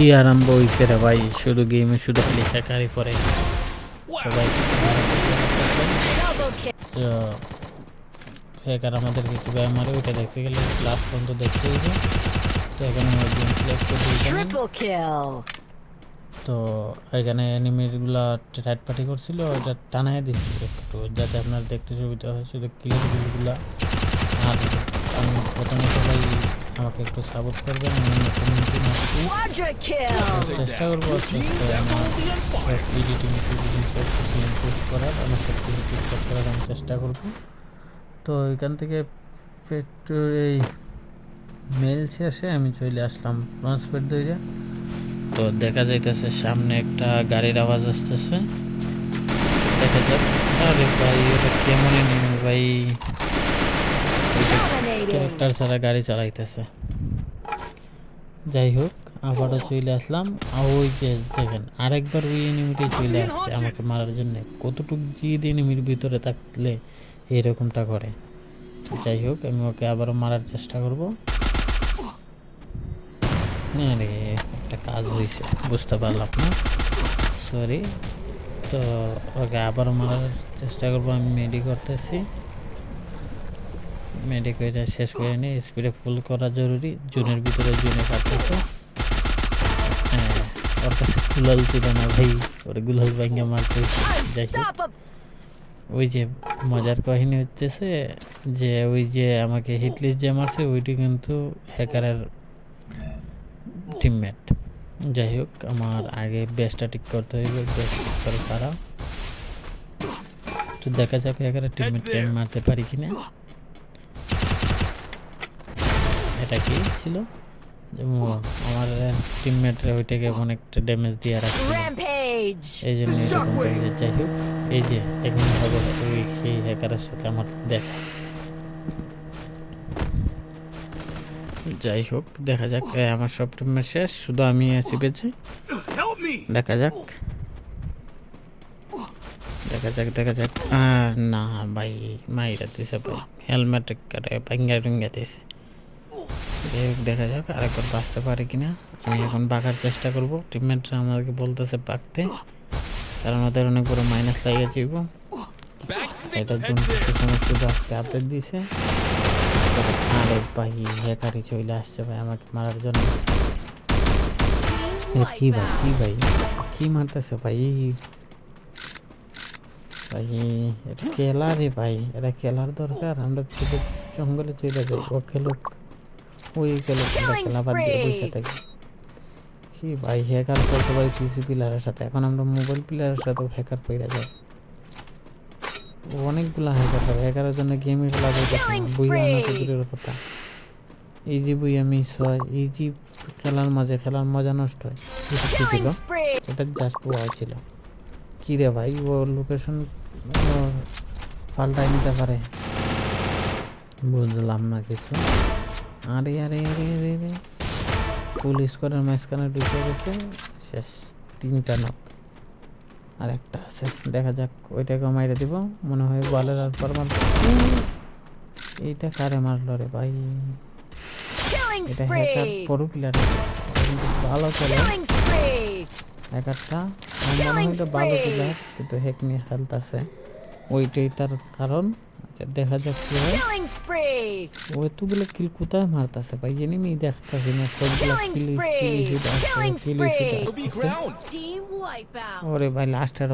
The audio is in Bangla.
কি আরম্ভ হইছে রে ভাই, শুধু গেমে শুধু খালি হ্যাকারি পরে। তো ভাই হ্যাকার আমাদেরকে কীভাবে মারে ওইটা দেখতে গেলে লাস্ট পর্যন্ত দেখতে হইবে। তো এখানে আমার গেম সিলেক্ট করে দিয়েছিলাম। তো এখানে এনিমিগুলা রাইট পার্টি করছিল, ওইটা টানায় দিচ্ছিল একটু যাতে আপনার দেখতে সুবিধা হয়, শুধু কিলগুলা। আর আমি প্রথমে সবাই আমাকে একটু সাপোর্ট করবেন, আমি চেষ্টা করবো আস্তে আস্তে আমার এডিটিং সব কিছু ইমপ্রুভ করার, আমার সব কিছু ঠিকঠাক করার আমি চেষ্টা করবো। তো এখান থেকে এই মেল শেষে আমি চলে আসলাম লঞ্চপ্যাড ধরে। তো দেখা যাইতেছে সামনে একটা গাড়ির আওয়াজ আসতেছে, দেখা যাক। আরে ভাই এটা কেমন এনিমি ভাই, ক্যারেক্টার ছাড়া গাড়ি চালাইতেছে। যাই হোক আবারও চলে আসলাম। আর ওই যে দেখেন আরেকবার ওই এনিমিটাই চলে আসছে আমাকে মারার জন্য। কতটুক জিদ এনিমির ভিতরে থাকলে এরকমটা করে। যাই হোক আমি ওকে আবারও মারার চেষ্টা করব। আরে একটা কাজ হয়েছে বুঝতে পারলাম না, সরি। তো ওকে আবারও মারার চেষ্টা করবো। আমি মেডি করতেছি, মেডি করে শেষ করে নিই। স্পিডে ফুল করা জরুরি, জুনের ভিতরে জুনে কাটতেছে। হ্যাঁ ওর কাছে গুলাল ছিল না ভাই, ওর গুলাল ভাঙ্গা মারতে। যাই হোক ওই যে মজার কাহিনী হচ্ছে যে ওই যে আমাকে হিটলিস্ট যে মারছে ওইটি কিন্তু হ্যাকারের টিমমেট। যাই হোক আমার আগে বেসটা ঠিক করতে হইবে, বেস ঠিক করে পারা। তো দেখা যাক হ্যাকারের টিমমেটকে আমি মারতে পারি কিনা। এটা কি ছিল আমার টিমমেটরা ওইটাকে অনেকটা ড্যামেজ দিয়ে রাখছিল, এই জন্য এরকম করে। যাই হোক এই যে এখন হবে ওই সেই হ্যাকারের সাথে আমার দেখা। যাই হোক দেখা যাক, আমার সব টিমমেট শেষ, শুধু আমি আছি বেঁচে। দেখা যাক দেখা যাক দেখা যাক। আর না ভাই মাইরা দিছে ভাই, হেলমেট কাটে ভাঙ্গা টুঙ্গা দিছে। দেখা যাক আরেকবার বাঁচতে পারে কিনা। আমি এখন বাঁকার চেষ্টা করব। টিমমেটরা আমাকে বলতেছে বাঁকতে, কারণ ওদের অনেক বড় মাইনাস লাগিয়ে যাইব। এটার জন্য কিছু সমস্ত আজকে আপডেট দিয়েছে। আরে ভাই হ্যাকারি চলে আসছে ভাই আমাকে মারার জন্য। কি ভাই কি ভাই কি মারতেছে ভাই ভাই, এটা খেলা রে ভাই, এটা খেলার দরকার। আমরা জঙ্গলে চলে যাই, ও খেলুক ওই খেলুক, খেলা বাদ দিয়ে বসে থাকি। কি ভাই হ্যাকার করতে ভাই পিসি প্লেয়ারের সাথে, এখন আমরা মোবাইল প্লেয়ারের সাথেও হ্যাকার পেয়ে যাই। অনেকগুলা হ্যাকার হবে, হ্যাকারের জন্য গেমে খেলা যাইতেছে না, বই আনা তো দূরের কথা। ইজি বই মিস হয়, ইজি খেলার মাঝে খেলার মজা নষ্ট হয়। এটা ছিল, এটা জাস্ট ওয়াও ছিল। কি রে ভাই ও লোকেশন পাল্টাই নিতে পারে, বুঝলাম না কিছু। আরে আরে আরে আরে আরে ফুল স্কোয়ারের মাঝখানে ঢুকে গেছে, শেষ। 3টা নক, আর একটা আছে, দেখা যাক ওইটাকে মাইরে দিব মনে হয়। বলের আর পারমান এইটা কারে মারলো রে ভাই, এটা হ্যাকার বড় প্লেয়ার, ভালো খেলে হ্যাকারটা। মনে হয় এটা ভালো প্লেয়ার কিন্তু হ্যাক নিয়ে খেলতেছে, ওইটাই তার কারণ। দেখা যাক কি হয়। ও এতগুলো কিল কোথায় মারতেছে ভাই, এনিমি দেখতেছি না, সবগুলো কিল। ওরে ভাই লাস্টের